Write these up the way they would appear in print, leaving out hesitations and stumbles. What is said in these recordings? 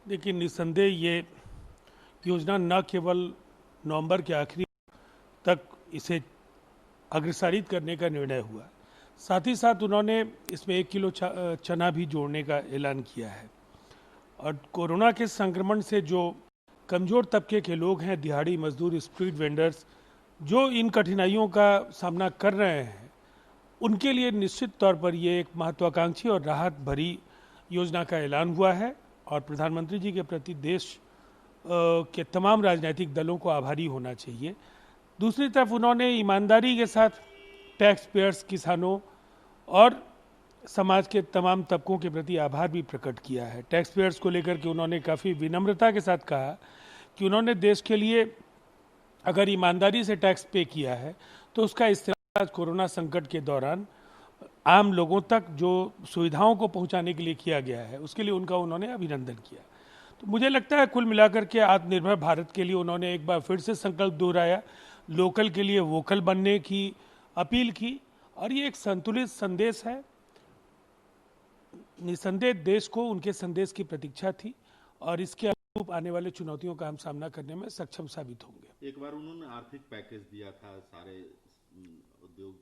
देखिए, निस्संदेह ये योजना न केवल नवंबर के आखिरी तक इसे अग्रसारित करने का निर्णय हुआ, साथ ही साथ उन्होंने इसमें 1 किलो चना भी जोड़ने का ऐलान किया है। और कोरोना के संक्रमण से जो कमज़ोर तबके के लोग हैं, दिहाड़ी मजदूर, स्ट्रीट वेंडर्स, जो इन कठिनाइयों का सामना कर रहे हैं, उनके लिए निश्चित तौर पर ये एक महत्वाकांक्षी और राहत भरी योजना का ऐलान हुआ है। और प्रधानमंत्री जी के प्रति देश के तमाम राजनीतिक दलों को आभारी होना चाहिए। दूसरी तरफ उन्होंने ईमानदारी के साथ टैक्स पेयर्स, किसानों और समाज के तमाम तबकों के प्रति आभार भी प्रकट किया है। टैक्स पेयर्स को लेकर के उन्होंने काफ़ी विनम्रता के साथ कहा कि उन्होंने देश के लिए अगर ईमानदारी से टैक्स पे किया है तो उसका इस्तेमाल कोरोना संकट के दौरान आम लोगों तक जो सुविधाओं को पहुंचाने के लिए किया गया है, उसके लिए उनका उन्होंने अभिनंदन किया। तो मुझे लगता है कुल मिलाकर के आत्मनिर्भर भारत के लिए उन्होंने एक बार फिर से संकल्प दोहराया, लोकल के लिए वोकल बनने की अपील की, और ये एक संतुलित संदेश है। निसंदेह देश को उनके संदेश की प्रतीक्षा थी और इसके अनुरूप आने वाले चुनौतियों का हम सामना करने में सक्षम साबित होंगे। एक बार उन्होंने आर्थिक पैकेज दिया था सारे उद्योग,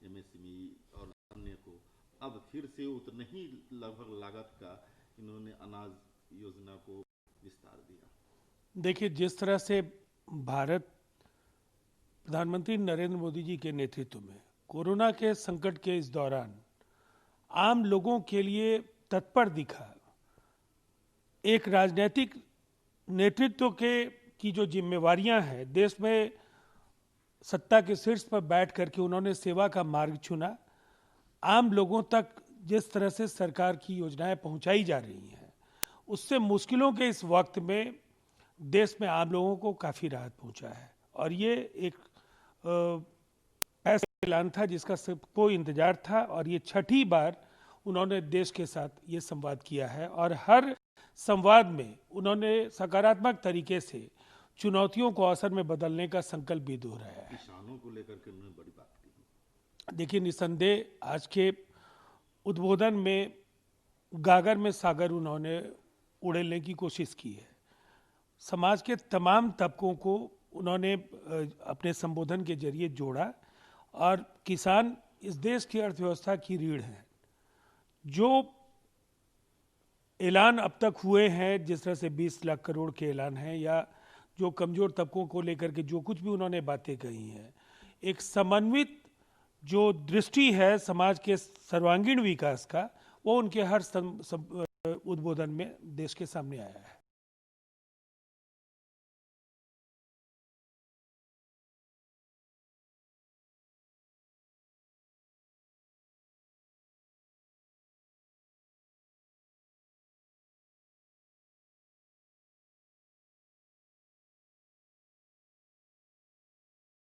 एमएसएमई और अन्य को, अब फिर से उतने ही लगभग लागत का इन्होंने अनाज योजना को विस्तार दिया। देखिए, जिस तरह से भारत प्रधानमंत्री नरेंद्र मोदी जी के नेतृत्व में कोरोना के संकट के इस दौरान आम लोगों के लिए तत्पर दिखा, एक राजनीतिक नेतृत्व की जो जिम्मेवारियां हैं, देश में सत्ता के शीर्ष पर बैठ करके उन्होंने सेवा का मार्ग चुना। आम लोगों तक जिस तरह से सरकार की योजनाएं पहुंचाई जा रही हैं, उससे मुश्किलों के इस वक्त में देश में आम लोगों को काफ़ी राहत पहुंचा है। और ये एक ऐसा ऐलान था जिसका सबको इंतजार था, और ये छठी बार उन्होंने देश के साथ ये संवाद किया है। और हर संवाद में उन्होंने सकारात्मक तरीके से चुनौतियों को अवसर में बदलने का संकल्प भी दोहराया है। किसानों को लेकर के उन्होंने बड़ी बात की। देखिए, निसंदेह आज के उद्बोधन में गागर में सागर उन्होंने उड़ेलने की कोशिश की है। समाज के तमाम तबकों को उन्होंने अपने संबोधन के जरिए जोड़ा, और किसान इस देश की अर्थव्यवस्था की रीढ़ है। जो ऐलान अब तक हुए हैं, जिस तरह से 20 लाख करोड़ के ऐलान हैं, या जो कमजोर तबकों को लेकर के जो कुछ भी उन्होंने बातें कही हैं, एक समन्वित जो दृष्टि है समाज के सर्वांगीण विकास का, वो उनके हर उद्बोधन में देश के सामने आया है।